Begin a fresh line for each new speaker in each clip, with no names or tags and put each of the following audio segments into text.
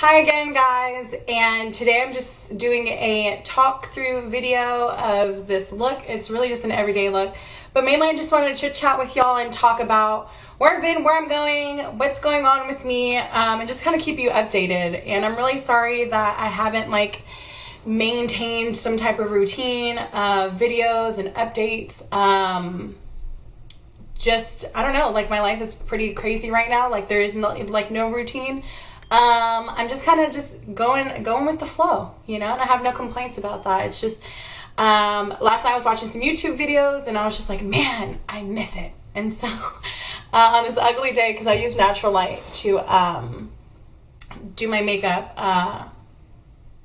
Hi again, guys, and today I'm just doing a talk through video of this look. It's really just an everyday look, but mainly I just wanted to chit chat with y'all and talk about where I've been, where I'm going, what's going on with me, and just kind of keep you updated. And I'm really sorry that I haven't maintained some type of routine of videos and updates. I don't know, my life is pretty crazy right now. There is no routine. I'm just kind of going with the flow, and I have no complaints about that. It's just, last night I was watching some YouTube videos and I was just like, man, I miss it. And so, on this ugly day, because I use natural light to, do my makeup,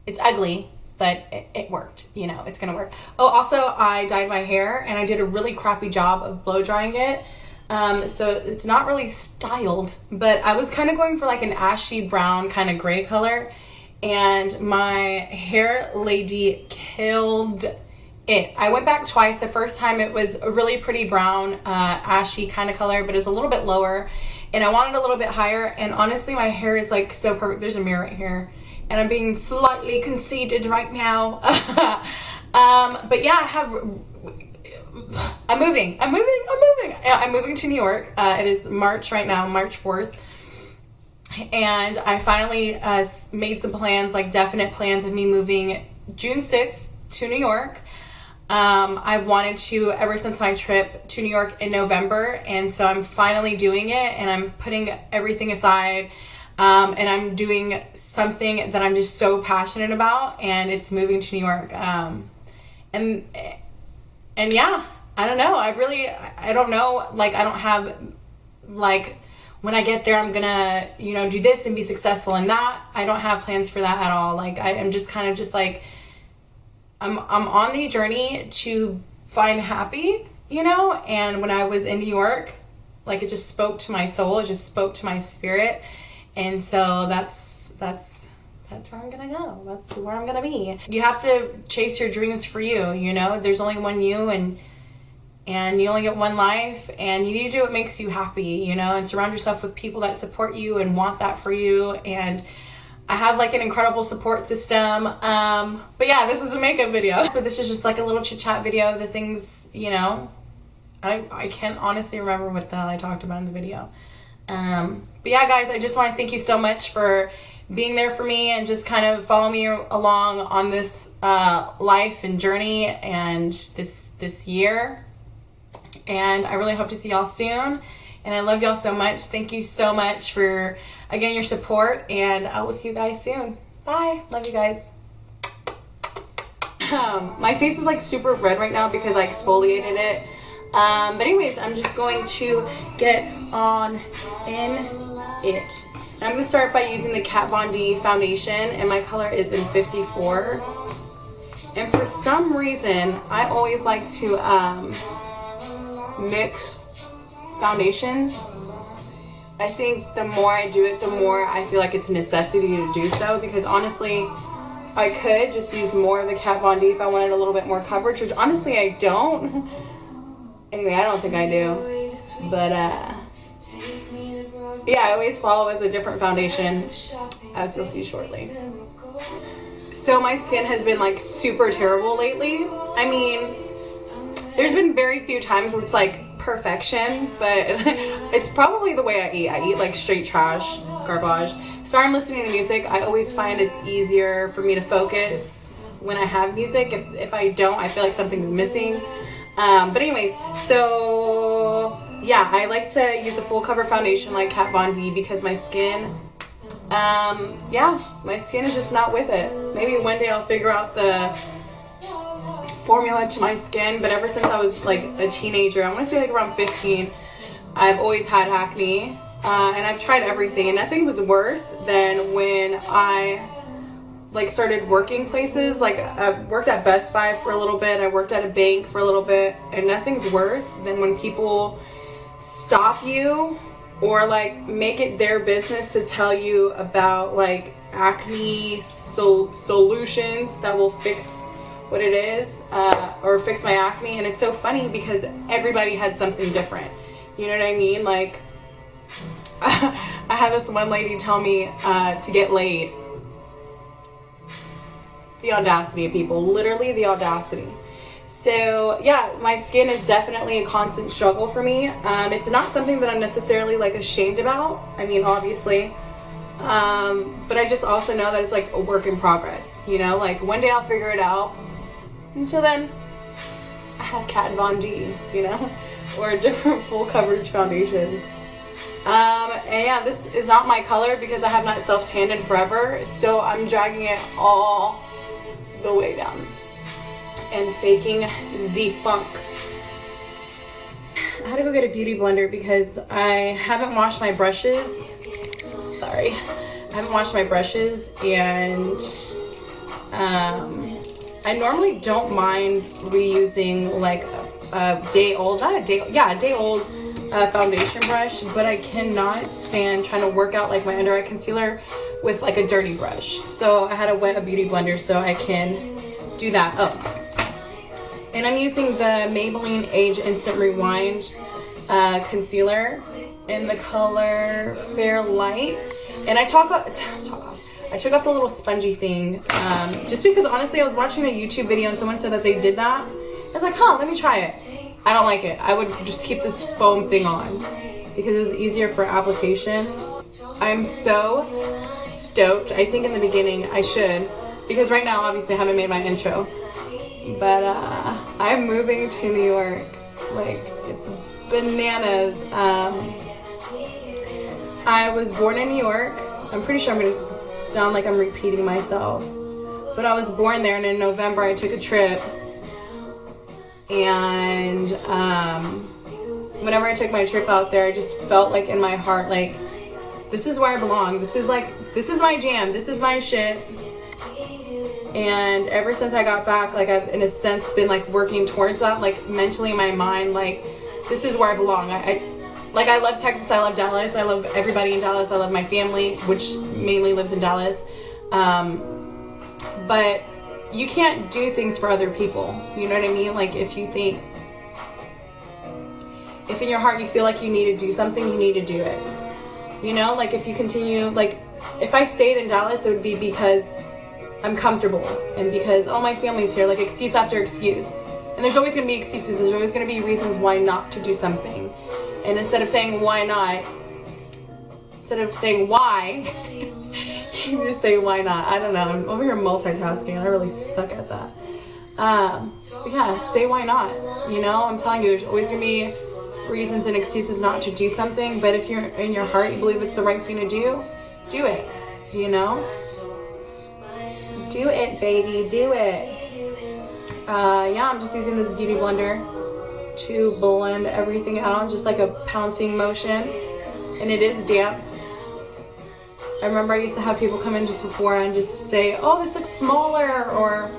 it's ugly, but it worked, it's gonna work. Oh, also I dyed my hair and I did a really crappy job of blow drying it. So it's not really styled, but I was kind of going for an ashy brown kind of gray color, and my hair lady killed it. I went back twice. The first time it was a really pretty brown, ashy kind of color, but it's a little bit lower, and I wanted a little bit higher. And honestly, my hair is so perfect. There's a mirror right here, and I'm being slightly conceited right now. But yeah, I'm moving to New York. It is March right now, March 4th. And I finally made some plans, definite plans of me moving June 6th to New York. I've wanted to ever since my trip to New York in November. And so I'm finally doing it, and I'm putting everything aside. And I'm doing something that I'm just so passionate about, and it's moving to New York. And yeah, I don't know. I don't know. I don't have, when I get there, I'm gonna, do this and be successful in that. I don't have plans for that at all. I am just kind of I'm on the journey to find happy, and when I was in New York, it just spoke to my soul. It just spoke to my spirit. And so that's where I'm gonna go. That's where I'm gonna be. You have to chase your dreams for you, There's only one you, and you only get one life, and you need to do what makes you happy, and surround yourself with people that support you and want that for you. And I have an incredible support system. But yeah, this is a makeup video. So this is just a little chit chat video of the things, I can't honestly remember what the hell I talked about in the video. But yeah, guys, I just want to thank you so much for being there for me and just kind of follow me along on this life and journey and this year. And I really hope to see y'all soon. And I love y'all so much. Thank you so much for, again, your support. And I will see you guys soon. Bye. Love you guys. My face is super red right now because I exfoliated it. But anyways, I'm just going to get on in it. And I'm going to start by using the Kat Von D foundation, and my color is in 54. And for some reason, I always like to mix foundations. I think the more I do it, the more I feel like it's a necessity to do so, because honestly, I could just use more of the Kat Von D if I wanted a little bit more coverage, which honestly I don't. Anyway, I don't think I do, but yeah, I always follow with a different foundation, as you'll see shortly. So my skin has been super terrible lately. I mean, there's been very few times where it's perfection, but it's probably the way I eat. I eat straight trash, garbage. So I'm listening to music. I always find it's easier for me to focus when I have music. If I don't, I feel like something's missing. But anyways, so yeah, I like to use a full cover foundation like Kat Von D because my skin, my skin is just not with it. Maybe one day I'll figure out the formula to my skin, but ever since I was a teenager, I want to say around 15, I've always had acne, and I've tried everything, and nothing was worse than when I started working places. I worked at Best Buy for a little bit, I worked at a bank for a little bit, and nothing's worse than when people stop you or make it their business to tell you about acne solutions that will fix what it is, or fix my acne. And it's so funny because everybody had something different, you know what I mean? I had this one lady tell me to get laid, The audacity of people, literally the audacity. So yeah, my skin is definitely a constant struggle for me. It's not something that I'm necessarily like ashamed about. I mean, obviously, but I just also know that it's like a work in progress, you know, like one day I'll figure it out. Until then, I have Kat Von D, you know, or different full coverage foundations. And yeah, this is not my color because I have not self-tanned in forever, so I'm dragging it all the way down and faking the funk. I had to go get a beauty blender because I haven't washed my brushes. Sorry, I haven't washed my brushes, and I normally don't mind reusing like a day old foundation brush, but I cannot stand trying to work out like my under eye concealer with like a dirty brush. So I had to wet a beauty blender so I can do that. Oh, and I'm using the Maybelline Age Instant Rewind concealer in the color Fair Light, and I took off the little spongy thing just because honestly I was watching a YouTube video and someone said that they did that. I was like, huh, let me try it. I don't like it. I would just keep this foam thing on because it was easier for application. I'm so stoked. I think in the beginning I should, because right now obviously I haven't made my intro, but I'm moving to New York. Like, it's bananas. I was born in New York. I'm pretty sure I'm gonna sound like I'm repeating myself, but I was born there, and in November I took a trip, and whenever I took my trip out there, I just felt like in my heart, like, this is where I belong. This is my jam. This is my shit. And ever since I got back, like, I've in a sense been like working towards that, like mentally in my mind, like, this is where I belong. I love Texas. I love Dallas. I love everybody in Dallas. I love my family, which mainly lives in Dallas. But you can't do things for other people. You know what I mean? Like, if in your heart you feel like you need to do something, you need to do it. You know, like, if you continue, like, if I stayed in Dallas, it would be because I'm comfortable and because, oh, my family's here, like, excuse after excuse. And there's always going to be excuses. There's always going to be reasons why not to do something. And instead of saying why not, instead of saying why, you just say why not. I don't know. I'm over here multitasking, and I really suck at that. But yeah, say why not. You know, I'm telling you, there's always going to be reasons and excuses not to do something. But if you're in your heart, you believe it's the right thing to do it. You know? Do it, baby. Do it. Yeah, I'm just using this beauty blender to blend everything out, just like a pouncing motion, and it is damp. I remember I used to have people come in just before and just say, oh, this looks smaller, or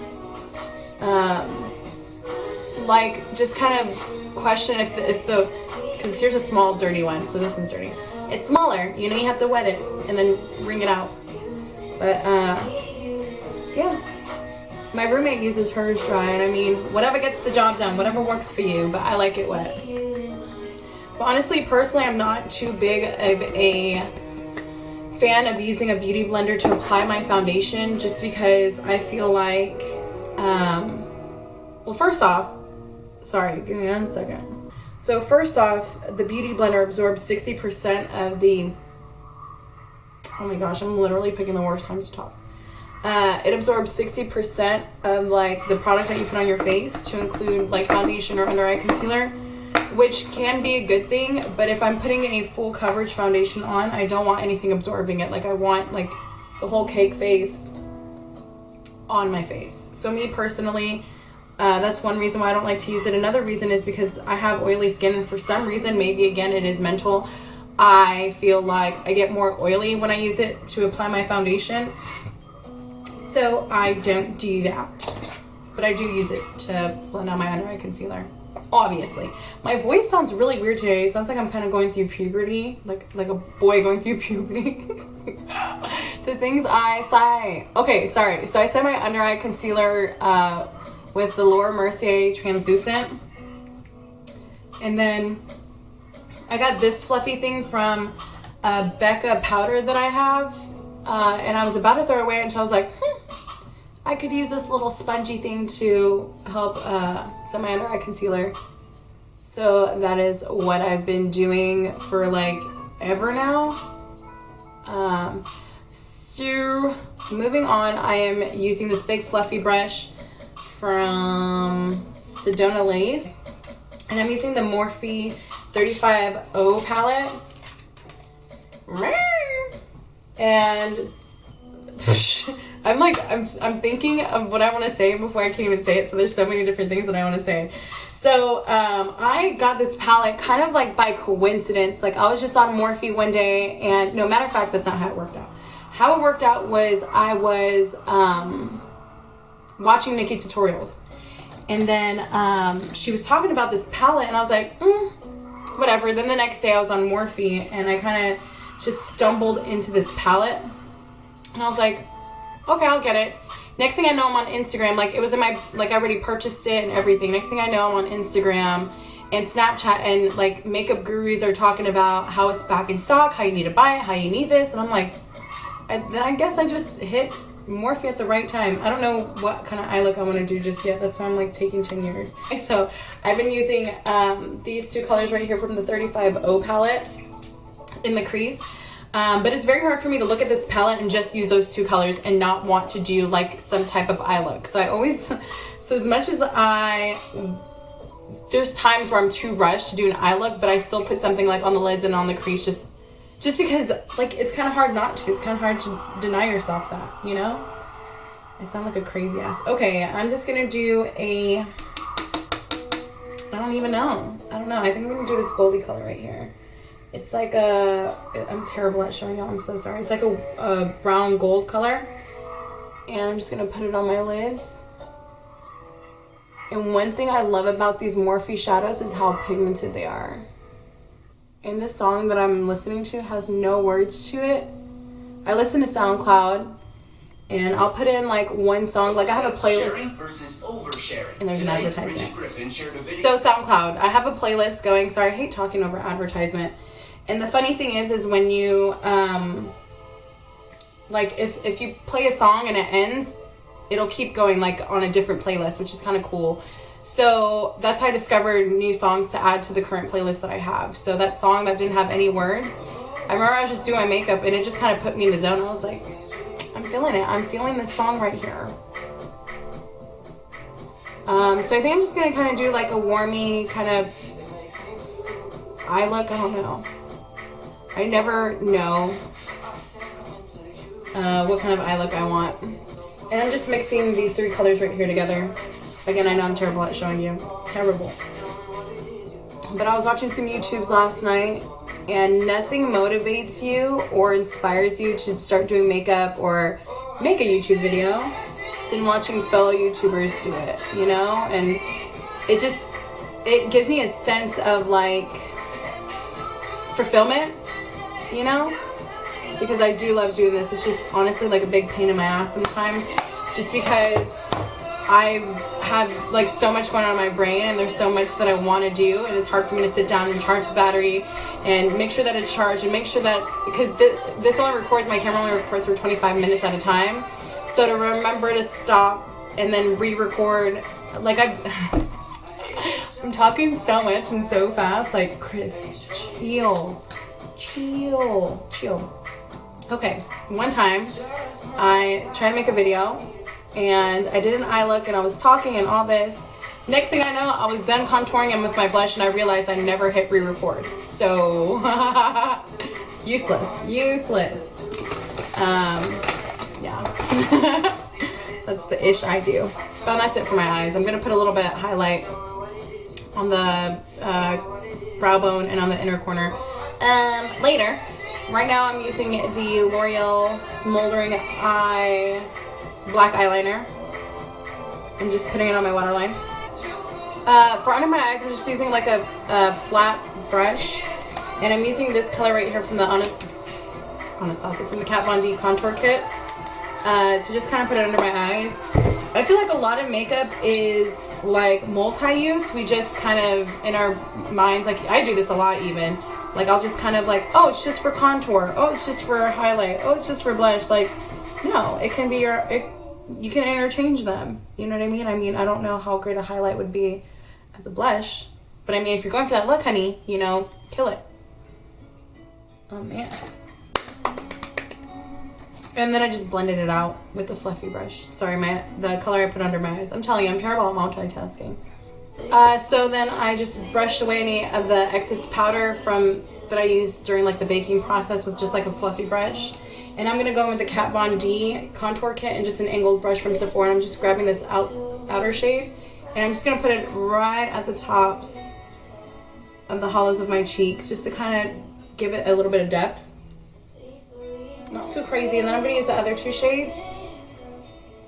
like, just kind of question if the because here's a small dirty one, so this one's dirty. It's smaller, you know, you have to wet it and then wring it out. But yeah, my roommate uses hers dry, and I mean, whatever gets the job done, whatever works for you, but I like it wet. But honestly, personally, I'm not too big of a fan of using a beauty blender to apply my foundation, just because I feel like, well, first off, sorry, give me 1 second. So first off, the beauty blender absorbs 60% of the, oh my gosh, I'm literally picking the worst times to talk. It absorbs 60% of like the product that you put on your face, to include like foundation or under eye concealer, which can be a good thing. But if I'm putting a full coverage foundation on, I don't want anything absorbing it. Like, I want like the whole cake face on my face. So me personally, that's one reason why I don't like to use it. Another reason is because I have oily skin, and for some reason, maybe again it is mental, I feel like I get more oily when I use it to apply my foundation. So I don't do that, but I do use it to blend out my under eye concealer. Obviously, my voice sounds really weird today. It sounds like I'm kind of going through puberty, like a boy going through puberty. The things I say. Okay, sorry. So I said my under eye concealer with the Laura Mercier translucent, and then I got this fluffy thing from Becca powder that I have, and I was about to throw it away until I was like, I could use this little spongy thing to help set my under eye concealer. So that is what I've been doing for like ever now. So moving on, I am using this big fluffy brush from Sedona Lace, and I'm using the Morphe 35O palette. And I'm thinking of what I want to say before I can even say it, so there's so many different things that I want to say. So I got this palette kind of like by coincidence. Like I was just on Morphe one day, and no, matter of fact, that's not how it worked out. How it worked out was I was watching Nikki tutorials, and then she was talking about this palette, and I was like, whatever. Then the next day I was on Morphe, and I kind of just stumbled into this palette, and I was like, okay, I'll get it. Next thing I know, I'm on Instagram. Like, it was in my, like, I already purchased it and everything. Next thing I know, I'm on Instagram and Snapchat, and like makeup gurus are talking about how it's back in stock, how you need to buy it, how you need this, and I'm like, I guess I just hit Morphe at the right time. I don't know what kind of eye look I want to do just yet. That's why I'm like taking 10 years. So I've been using these two colors right here from the 35O palette in the crease. But it's very hard for me to look at this palette and just use those two colors and not want to do like some type of eye look. So I always, so as much as there's times where I'm too rushed to do an eye look, but I still put something like on the lids and on the crease just because like it's kind of hard not to. It's kind of hard to deny yourself that, you know? I sound like a crazy ass. Okay, I'm just gonna do I don't even know. I don't know. I think I'm gonna do this goldy color right here. It's like I'm terrible at showing y'all, I'm so sorry. It's like a brown gold color. And I'm just gonna put it on my lids. And one thing I love about these Morphe shadows is how pigmented they are. And this song that I'm listening to has no words to it. I listen to SoundCloud, and I'll put in like one song. Like I have a playlist, and there's an advertisement. So SoundCloud, I have a playlist going. Sorry, I hate talking over advertisement. And the funny thing is when you, like if you play a song and it ends, it'll keep going like on a different playlist, which is kind of cool. So that's how I discovered new songs to add to the current playlist that I have. So that song that didn't have any words, I remember I was just doing my makeup and it just kind of put me in the zone. I was like, I'm feeling it. I'm feeling this song right here. So I think I'm just going to kind of do like a warmy kind of eye look. I don't know. I never know what kind of eye look I want. And I'm just mixing these three colors right here together. Again, I know I'm terrible at showing you. Terrible. But I was watching some YouTubes last night, and nothing motivates you or inspires you to start doing makeup or make a YouTube video than watching fellow YouTubers do it, you know? And it gives me a sense of like fulfillment, you know? Because I do love doing this. It's just honestly like a big pain in my ass sometimes, just because I have like so much going on in my brain and there's so much that I want to do, and it's hard for me to sit down and charge the battery and make sure that it's charged and make sure that, because this only records, my camera only records for 25 minutes at a time, so to remember to stop and then re-record, like I'm talking so much and so fast, like Chris, chill. Okay, one time I tried to make a video and I did an eye look and I was talking and all this. Next thing I know, I was done contouring him with my blush and I realized I never hit re-record. So, useless. Yeah. That's the ish I do. But that's it for my eyes. I'm going to put a little bit of highlight on the brow bone and on the inner corner later. Right now I'm using the L'Oreal Smoldering Eye black eyeliner. I'm just putting it on my waterline. For under my eyes, I'm just using like a flat brush, and I'm using this color right here from the Anastasia, from the Kat Von D contour kit, to just kind of put it under my eyes. I feel like a lot of makeup is like multi-use. We just kind of, in our minds, like I do this a lot even, like I'll just kind of like, oh, it's just for contour, oh, it's just for highlight, oh, it's just for blush. Like, no, it can be you can interchange them. You know what I mean? I mean, I don't know how great a highlight would be as a blush. But I mean, if you're going for that look, honey, you know, kill it. Oh, man. And then I just blended it out with the fluffy brush. Sorry, the color I put under my eyes. I'm telling you, I'm terrible at multitasking. So then I just brushed away any of the excess powder that I used during like the baking process with just like a fluffy brush. And I'm gonna go in with the Kat Von D contour kit and just an angled brush from Sephora. And I'm just grabbing this outer shade, and I'm just gonna put it right at the tops of the hollows of my cheeks, just to kind of give it a little bit of depth. Not too crazy. And then I'm going to use the other 2 shades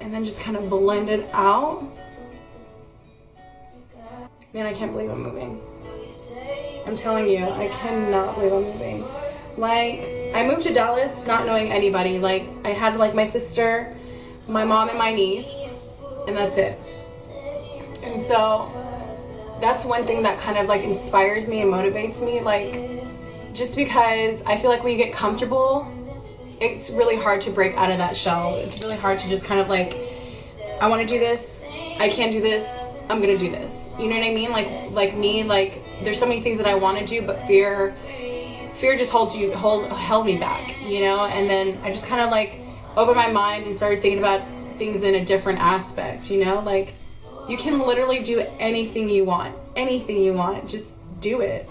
and then just kind of blend it out. Man, I can't believe I'm moving. I'm telling you, I cannot believe I'm moving. Like, I moved to Dallas not knowing anybody. Like, I had like my sister, my mom, and my niece, and that's it. And so that's one thing that kind of like inspires me and motivates me. Like, just because I feel like when you get comfortable, it's really hard to break out of that shell. It's really hard to just kind of like, I want to do this, I can't do this, I'm gonna do this. You know what I mean? Like me, like there's so many things that I want to do, but fear just held me back, you know? And then I just kind of like opened my mind and started thinking about things in a different aspect, you know? Like, you can literally do anything you want, just do it.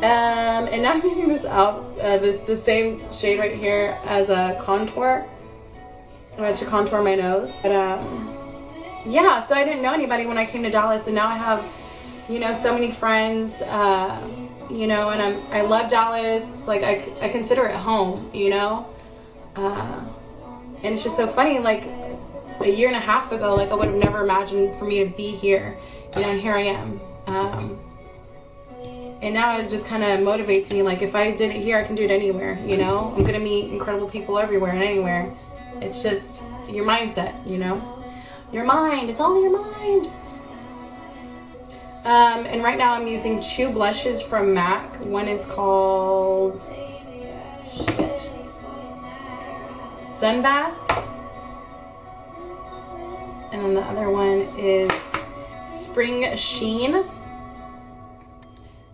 And now I'm using this the same shade right here as a contour. I'm going to contour my nose. But, yeah, so I didn't know anybody when I came to Dallas, and now I have, you know, so many friends, you know, and I love Dallas. Like, I consider it home, you know? And it's just so funny, like, a year and a half ago, like, I would have never imagined for me to be here, you know, and here I am. And now it just kind of motivates me, like, if I did it here, I can do it anywhere, you know? I'm gonna meet incredible people everywhere and anywhere. It's just your mindset, you know? Your mind, it's all in your mind. And right now I'm using 2 blushes from MAC. One is called Sunbask, and then the other one is Spring Sheen.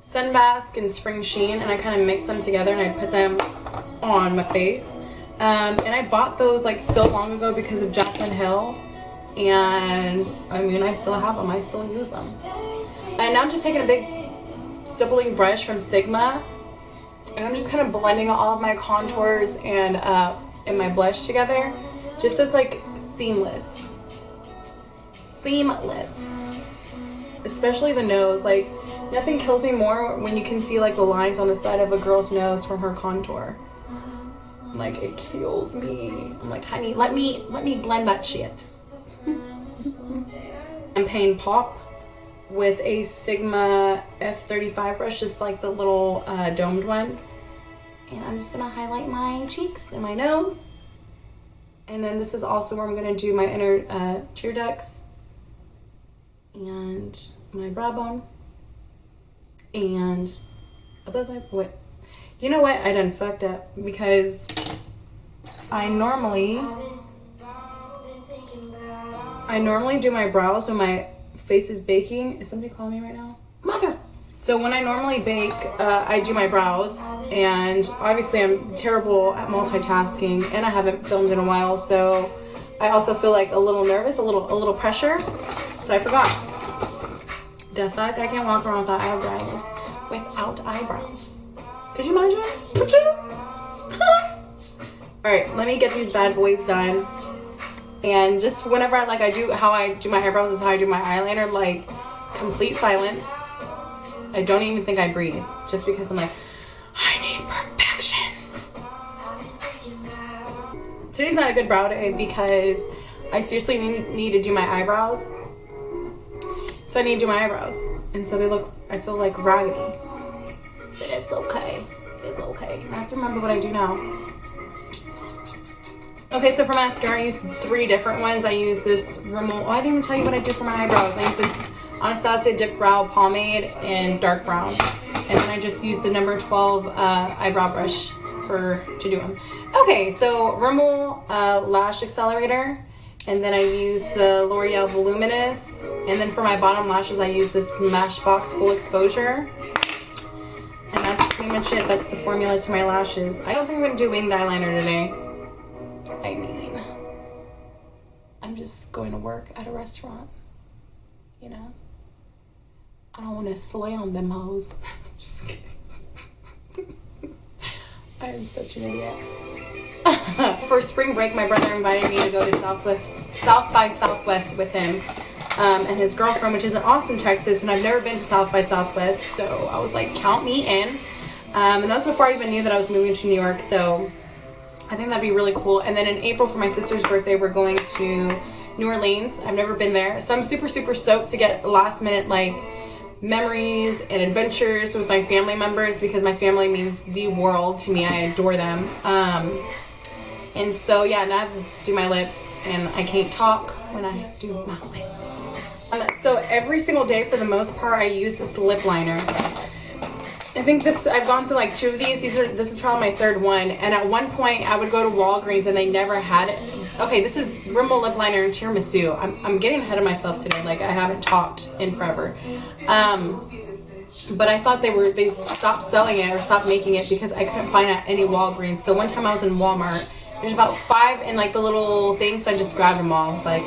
Sunbask and Spring Sheen, and I kind of mix them together and I put them on my face. And I bought those like so long ago because of Jaclyn Hill, and I mean, I still have them, I still use them. And now I'm just taking a big stippling brush from Sigma, and I'm just kind of blending all of my contours and my blush together, just so it's like seamless, especially the nose. Like, nothing kills me more when you can see like the lines on the side of a girl's nose from her contour. Like, it kills me. I'm like, honey, let me blend that shit. Campaign Pop with a Sigma F35 brush, just like the little domed one. And I'm just gonna highlight my cheeks and my nose. And then this is also where I'm gonna do my inner tear ducts and my brow bone and above my, what? You know what? I done fucked up because I normally do my brows when my face is baking. Is somebody calling me right now? Mother! So when I normally bake, I do my brows, and obviously I'm terrible at multitasking, and I haven't filmed in a while, so I also feel like a little nervous, a little pressure, so I forgot. The fuck? I can't walk around without eyebrows. Could you imagine? Alright, let me get these bad boys done. And just whenever I do how I do my eyebrows is how I do my eyeliner, like complete silence. I don't even think I breathe, just because I'm like, I need perfection. Today's not a good brow day because I seriously need to do my eyebrows. So I need to do my eyebrows, and so they look, I feel like raggedy. But it's okay. It's okay. I have to remember what I do now. Okay, so for mascara, I use 3 different ones. I use this Rimmel. Oh, I didn't even tell you what I do for my eyebrows. I use this Anastasia Dip Brow Pomade in dark brown. And then I just use the number 12 eyebrow brush to do them. Okay, so Rimmel Lash Accelerator. And then I use the L'Oreal Voluminous. And then for my bottom lashes, I use this Smashbox Full Exposure. And that's pretty much it. That's the formula to my lashes. I don't think I'm going to do winged eyeliner today. I mean, I'm just going to work at a restaurant. You know? I don't want to slay on them hoes. Just kidding. I am such an idiot. For spring break, my brother invited me to go to South by Southwest with him and his girlfriend, which is in Austin, Texas, and I've never been to South by Southwest, so I was like, count me in. And that was before I even knew that I was moving to New York, so I think that'd be really cool. And then in April for my sister's birthday, we're going to New Orleans. I've never been there, so I'm super, super stoked to get last minute, like, memories and adventures with my family members, because my family means the world to me. I adore them. And so, yeah, now I have to do my lips, and I can't talk when I do my lips. So every single day, for the most part, I use this lip liner. I think I've gone through like 2 of these. This is probably my 3rd one. And at one point, I would go to Walgreens, and they never had it. Okay, this is Rimmel Lip Liner in Tiramisu. I'm getting ahead of myself today. Like, I haven't talked in forever. But I thought they stopped selling it or stopped making it because I couldn't find it at any Walgreens. So one time I was in Walmart. There's about 5 in like the little thing, so I just grabbed them all. I was like,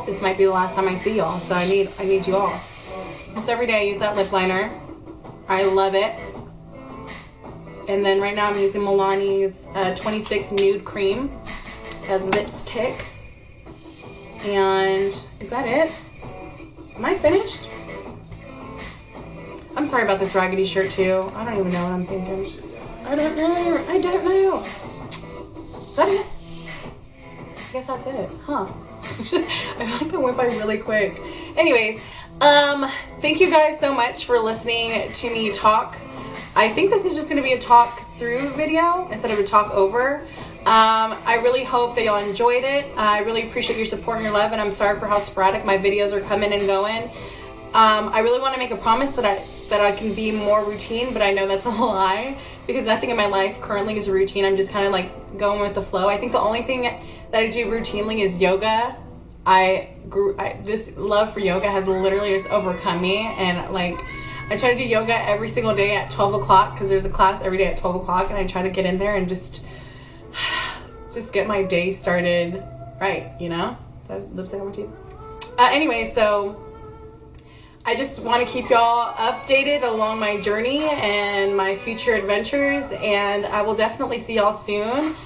this might be the last time I see y'all, so I need you all. Almost every day I use that lip liner. I love it. And then right now I'm using Milani's 26 Nude Cream as lipstick. And is that it? Am I finished? I'm sorry about this raggedy shirt too. I don't even know what I'm thinking. I don't know. Is that it? I guess that's it, huh? I feel like it went by really quick. Anyways, thank you guys so much for listening to me talk. I think this is just going to be a talk through video instead of a talk over. I really hope that y'all enjoyed it. I really appreciate your support and your love, and I'm sorry for how sporadic my videos are coming and going. I really want to make a promise that I can be more routine, but I know that's a lie because nothing in my life currently is a routine. I'm just kind of like going with the flow. I think the only thing that I do routinely is yoga. This love for yoga has literally just overcome me, and like I try to do yoga every single day at 12 o'clock because there's a class every day at 12 o'clock, and I try to get in there and just get my day started right, you know? Is that lipstick on my teeth? Anyway, so I just want to keep y'all updated along my journey and my future adventures, and I will definitely see y'all soon.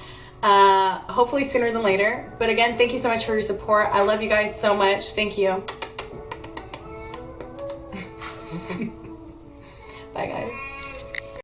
Hopefully sooner than later. But again, thank you so much for your support. I love you guys so much. Thank you. Bye, guys.